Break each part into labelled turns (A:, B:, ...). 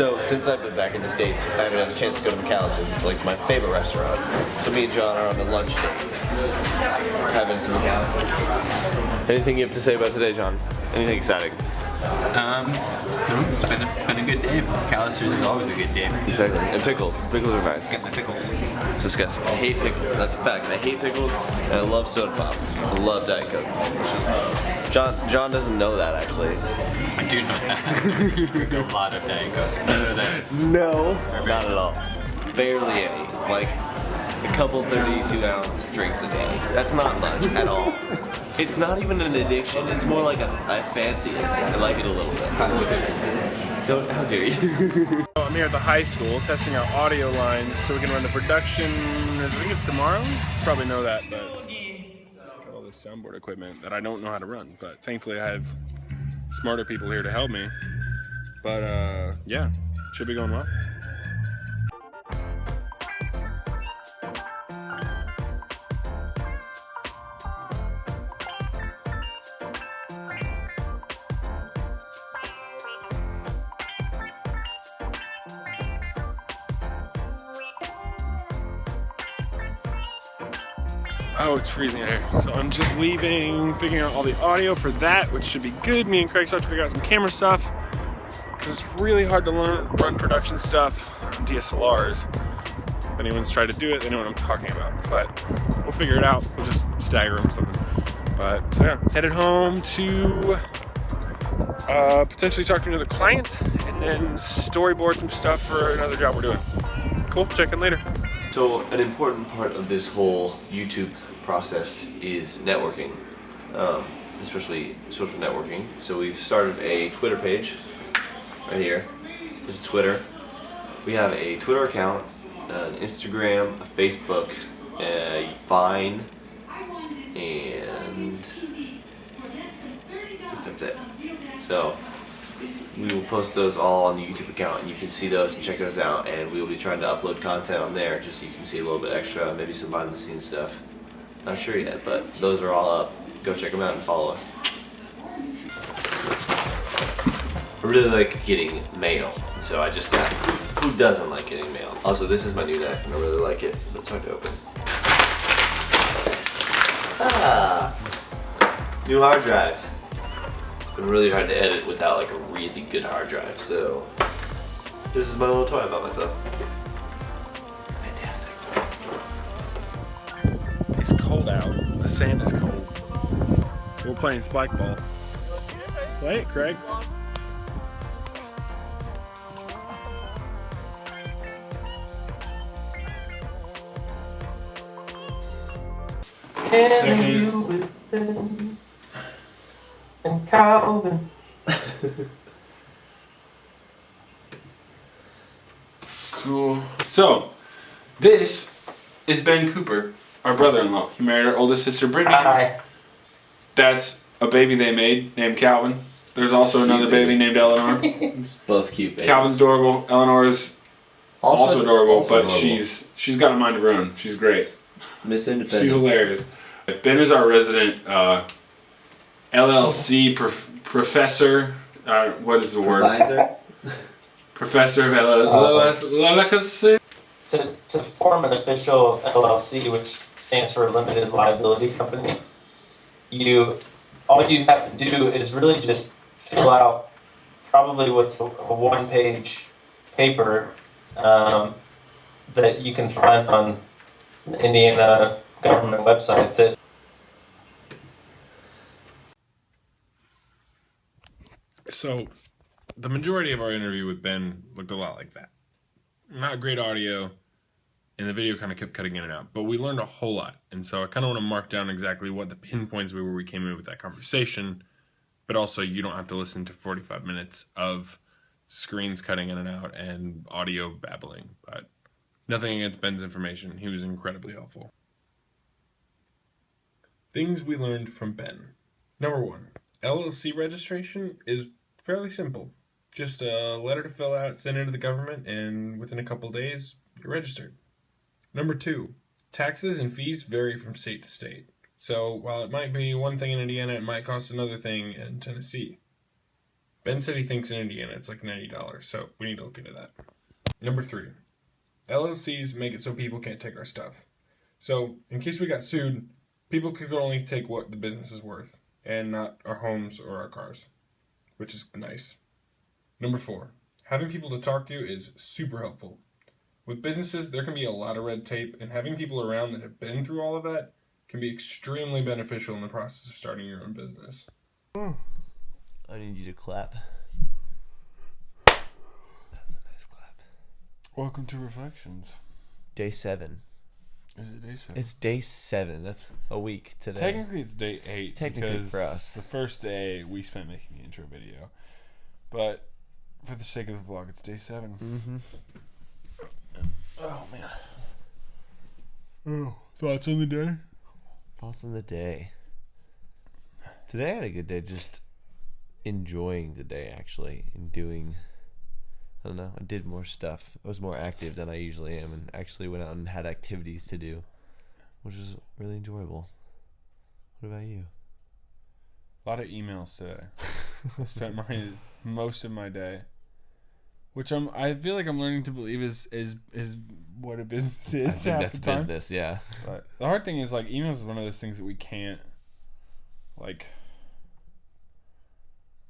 A: So since I've been back in the States, I haven't had a chance to go to McAllister's. It's like my favorite restaurant. So me and John are on the lunch date, having some McAllister's. Anything you have to say about today, John? Anything exciting?
B: It's been a good day. McAllister's is always a good day.
A: Exactly. And pickles. Pickles are nice.
B: Got my pickles.
A: It's disgusting. I hate pickles. That's a fact. I hate pickles, and I love soda pop. I love Diet Coke. John doesn't know that, actually.
B: I do know that. A lot of Diet Coke. None of that.
A: No, not at all. Barely any. Like a couple 32-ounce drinks a day. That's not much at all. It's not even an addiction. It's more like I fancy it. I like it a little bit. How dare you?
C: I'm here at the high school testing out audio lines so we can run the production. I think it's tomorrow. Probably know that, but got all this soundboard equipment that I don't know how to run. But thankfully I have smarter people here to help me. But yeah, should be going well. Oh, it's freezing out here. So I'm just leaving, figuring out all the audio for that, which should be good. Me and Craig start to figure out some camera stuff, because it's really hard to run production stuff on DSLRs. If anyone's tried to do it, they know what I'm talking about. But we'll figure it out. We'll just stagger them or something. But so yeah, headed home to potentially talk to another client, and then storyboard some stuff for another job we're doing. Cool, check in later.
A: So an important part of this whole YouTube process is networking, especially social networking. So we've started a Twitter page right here. This is Twitter. We have a Twitter account, an Instagram, a Facebook, a Vine, and I think that's it. So we will post those all on the YouTube account, and you can see those and check those out, and we will be trying to upload content on there just so you can see a little bit extra, maybe some behind the scenes stuff. Not sure yet, but those are all up. Go check them out and follow us. I really like getting mail, so I just got, who doesn't like getting mail? Also, this is my new knife and I really like it. It's hard to open. New hard drive. It's been really hard to edit without like a really good hard drive, so this is my little toy about myself. Fantastic.
C: It's cold out. The sand is cold. We're playing spike ball. Play it, Craig.
D: And Calvin.
C: Cool. So, this is Ben Cooper, our brother-in-law. He married our oldest sister, Brittany.
D: Hi.
C: That's a baby they made named Calvin. There's also another baby named Eleanor.
A: Both cute babies.
C: Calvin's adorable. Eleanor's also adorable,
A: also
C: but
A: adorable.
C: she's got a mind of her own. She's great.
A: Miss Independent.
C: She's hilarious. Ben is our resident LLC professor. What is the word?
A: Advisor?
C: Professor of LLC.
D: To form an official LLC, which stands for Limited Liability Company, all you have to do is really just fill out probably what's a one-page paper that you can find on the Indiana government website. That
C: So, the majority of our interview with Ben looked a lot like that. Not great audio, and the video kind of kept cutting in and out. But we learned a whole lot, and so I kind of want to mark down exactly what the pinpoints were where we came in with that conversation. But also, you don't have to listen to 45 minutes of screens cutting in and out and audio babbling. But nothing against Ben's information. He was incredibly helpful. Things we learned from Ben. Number 1, LLC registration is fairly simple. Just a letter to fill out, send it to the government, and within a couple days, you're registered. Number 2, taxes and fees vary from state to state. So while it might be one thing in Indiana, it might cost another thing in Tennessee. Ben said he thinks in Indiana it's like $90, so we need to look into that. Number 3, LLCs make it so people can't take our stuff. So in case we got sued, people could only take what the business is worth and not our homes or our cars, which is nice. Number 4, having people to talk to is super helpful. With businesses, there can be a lot of red tape, and having people around that have been through all of that can be extremely beneficial in the process of starting your own business.
A: I need you to clap. That's a nice clap.
C: Welcome to Reflections.
A: Day 7.
C: Is it day 7?
A: It's day 7. That's a week today.
C: Technically, it's day 8.
A: Technically
C: because
A: for us.
C: The first day we spent making the intro video. But for the sake of the vlog, it's day 7.
A: Mm-hmm.
C: Oh, man. Oh, thoughts on the day?
A: Thoughts on the day. Today I had a good day, just enjoying the day, actually, and doing, I don't know, I did more stuff. I was more active than I usually am, and actually went out and had activities to do, which was really enjoyable. What about you?
C: A lot of emails today. I spent most of my day, which I feel like I'm learning to believe is what a business is.
A: I think that's business, yeah.
C: But the hard thing is, like, emails is one of those things that we can't, like,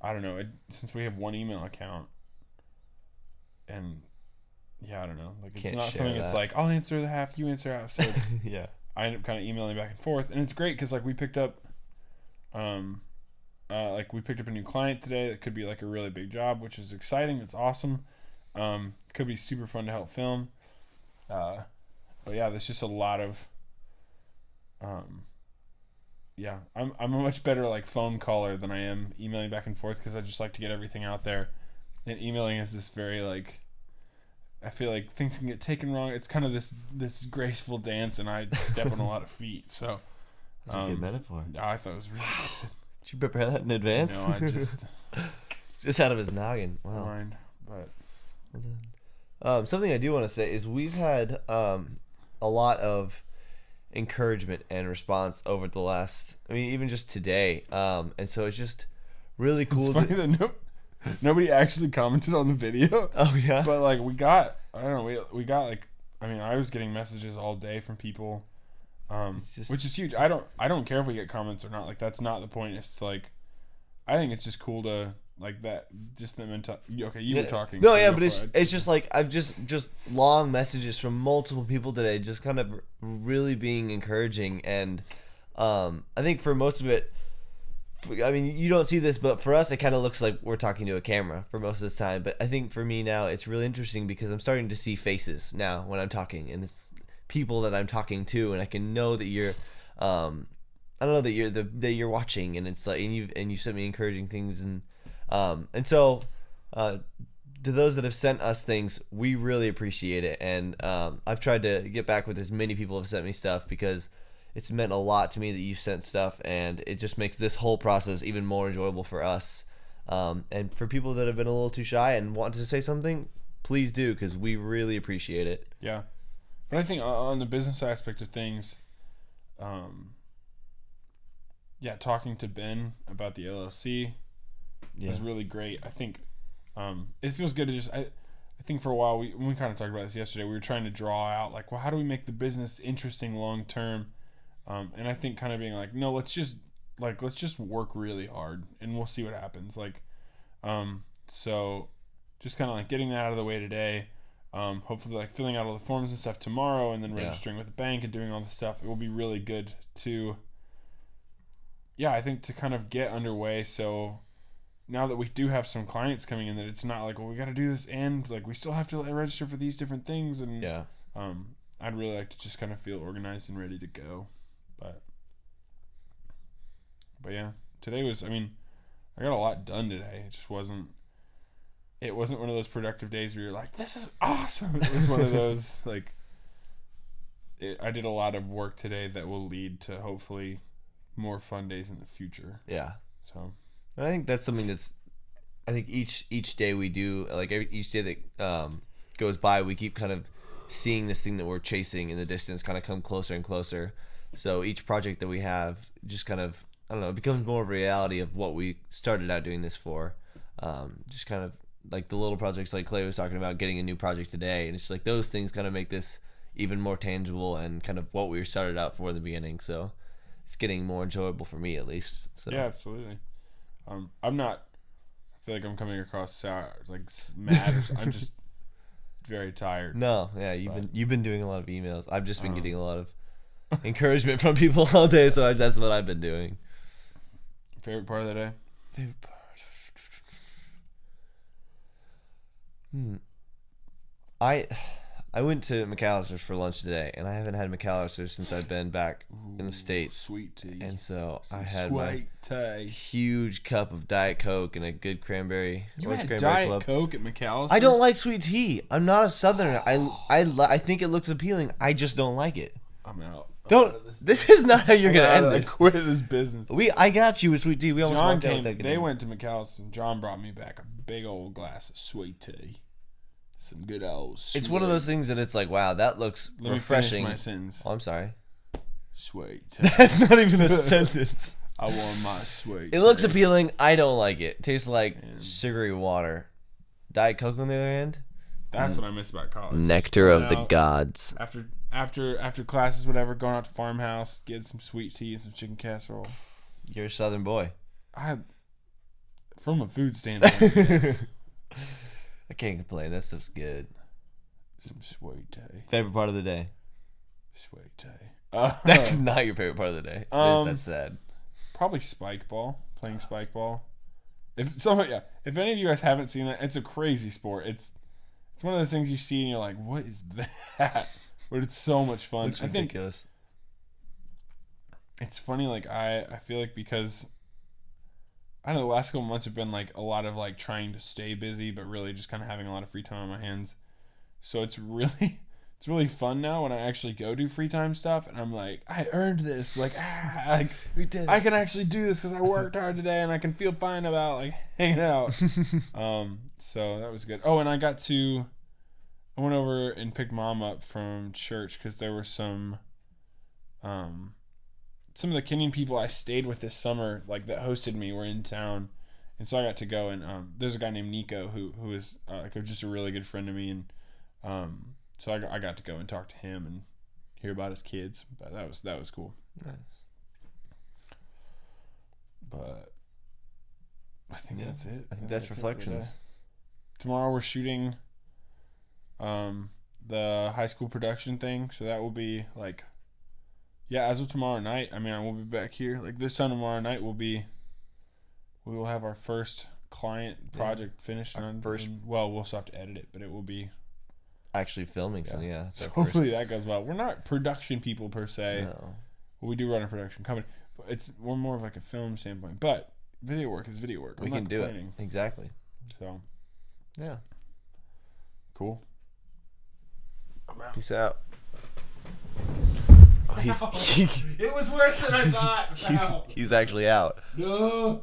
C: I don't know, since we have one email account, and yeah, I don't know, like, it's
A: Can't
C: not
A: share
C: something that's
A: that.
C: like, I'll answer the half, you answer half, so it's,
A: Yeah.
C: I end up kind of emailing back and forth, and it's great because, like, we picked up a new client today that could be like a really big job, which is exciting. It's awesome. Could be super fun to help film. But yeah, there's just a lot of yeah, I'm a much better like phone caller than I am emailing back and forth, because I just like to get everything out there, and emailing is this very, like, I feel like things can get taken wrong. It's kind of this graceful dance, and I step on a lot of feet. So
A: That's a good metaphor.
C: I thought it was really good.
A: Did you prepare that in advance?
C: No, I just
A: just out of his noggin. Wow.
C: mind, but
A: Well done. Something I do want to say is we've had a lot of encouragement and response over the last, I mean, even just today. And so it's just really cool.
C: it's funny that nobody actually commented on the video.
A: Oh yeah.
C: But like we got like, I mean, I was getting messages all day from people, which is huge. I don't care if we get comments or not. Like, that's not the point. It's like, I think it's just cool to, like, that, just the mental. Okay, you were talking.
A: No,
C: so
A: yeah,
C: go
A: but
C: for it.
A: it's just like I've just long messages from multiple people today, just kind of really being encouraging, and I think for most of it, I mean, you don't see this, but for us, it kind of looks like we're talking to a camera for most of this time. But I think for me now, it's really interesting because I'm starting to see faces now when I'm talking, and it's people that I'm talking to, and I can know that you're, I don't know, that you're watching, and it's like, and you sent me encouraging things, and so to those that have sent us things, we really appreciate it, and I've tried to get back with as many people who have sent me stuff, because it's meant a lot to me that you've sent stuff, and it just makes this whole process even more enjoyable for us. And for people that have been a little too shy and want to say something, please do, because we really appreciate it.
C: Yeah. But I think on the business aspect of things, yeah, talking to Ben about the LLC was really great. I think it feels good to just, I think for a while, we kind of talked about this yesterday, we were trying to draw out, like, well, how do we make the business interesting long term? And I think kind of being like, no, let's just work really hard, and we'll see what happens. Like, so just kind of like getting that out of the way today. Hopefully, like, filling out all the forms and stuff tomorrow, and then registering with the bank and doing all the stuff. It will be really good to, I think, to kind of get underway. So now that we do have some clients coming in, that it's not like, well, we got to do this, and like we still have to register for these different things. And I'd really like to just kind of feel organized and ready to go. But yeah, today was, I mean, I got a lot done today. It just wasn't one of those productive days where you're like, this is awesome. It was one of those, like, I did a lot of work today that will lead to hopefully more fun days in the future.
A: Yeah.
C: So
A: I think that's something that's, I think each day we do, like each day that goes by, we keep kind of seeing this thing that we're chasing in the distance kind of come closer and closer. So each project that we have just kind of, I don't know, it becomes more of a reality of what we started out doing this for. Just kind of like the little projects like Clay was talking about, getting a new project today, and it's like those things kind of make this even more tangible and kind of what we started out for in the beginning. So it's getting more enjoyable for me, at least. So
C: Yeah, absolutely. I'm not. I feel like I'm coming across sour, like mad. I'm just very tired.
A: No, yeah, you've been doing a lot of emails. I've just been getting a lot of encouragement from people all day, so that's what I've been doing.
C: Favorite part of the day?
A: Favorite part. I went to McAllister's for lunch today, and I haven't had McAllister's since I've been back in the States.
C: Sweet tea.
A: And so I had
C: sweet
A: my
C: tea.
A: huge cup of Diet Coke and a good cranberry.
C: You
A: orange
C: had
A: cranberry
C: Diet
A: club.
C: Coke at McAllister's?
A: I don't like sweet tea. I'm not a Southerner. I think it looks appealing. I just don't like it.
C: I'm out.
A: This is not how you're gonna end
C: I
A: this.
C: quit this business.
A: I got you with sweet tea. We almost
C: John
A: walked out
C: came.
A: with that.
C: They went to McAllister's, and John brought me back a big old glass of sweet tea. Some good old.
A: It's one of those things that it's like, wow, that looks
C: Let
A: refreshing.
C: me finish my sentence.
A: Oh, I'm sorry.
C: Sweet tea.
A: That's not even a sentence.
C: I want my sweet.
A: It looks
C: tea.
A: appealing. I don't like it. Tastes like
C: Man.
A: sugary water. Diet Coke on the other hand.
C: That's what I miss about college.
A: Nectar of the
C: Going out
A: gods.
C: After classes, whatever, going out to farmhouse, get some sweet tea and some chicken casserole.
A: You're a Southern boy.
C: From a food standpoint, yes.
A: I can't complain. That stuff's good.
C: Some sweet tea.
A: Favorite part of the day?
C: Sweet tea.
A: That's not your favorite part of the day. That's sad.
C: Probably spike ball. Playing spike ball. If any of you guys haven't seen that, it's a crazy sport. It's one of those things you see and you're like, what is that? But it's so much fun.
A: Looks ridiculous.
C: It's funny, like I feel like because I don't know, the last couple months have been like a lot of like trying to stay busy, but really just kind of having a lot of free time on my hands. So it's really fun now when I actually go do free time stuff, and I'm like, I earned this. Like,
A: We did.
C: I can actually do this because I worked hard today, and I can feel fine about like hanging out. So that was good. Oh, and I went over and picked Mom up from church because there were some of the Kenyan people I stayed with this summer, like that hosted me, were in town, and so I got to go. And there's a guy named Nico who is like just a really good friend to me, and so I got to go and talk to him and hear about his kids. But that was cool.
A: Nice.
C: But I think that's it.
A: I think that's reflections.
C: Tomorrow we're shooting the high school production thing, so that will be like, yeah, as of tomorrow night. I mean, I will be back here. Like this time tomorrow night we will have our first client project finished on. Well, we'll still have to edit it, but it will be
A: Actually filming, so yeah.
C: So hopefully that goes well. We're not production people per se.
A: No.
C: Well, we do run a production company. But we're more of like a film standpoint, but video work is video work.
A: We can do it. Exactly.
C: So,
A: yeah.
C: Cool.
A: Peace out.
C: It was worse than I thought.
A: He's actually out.
C: No.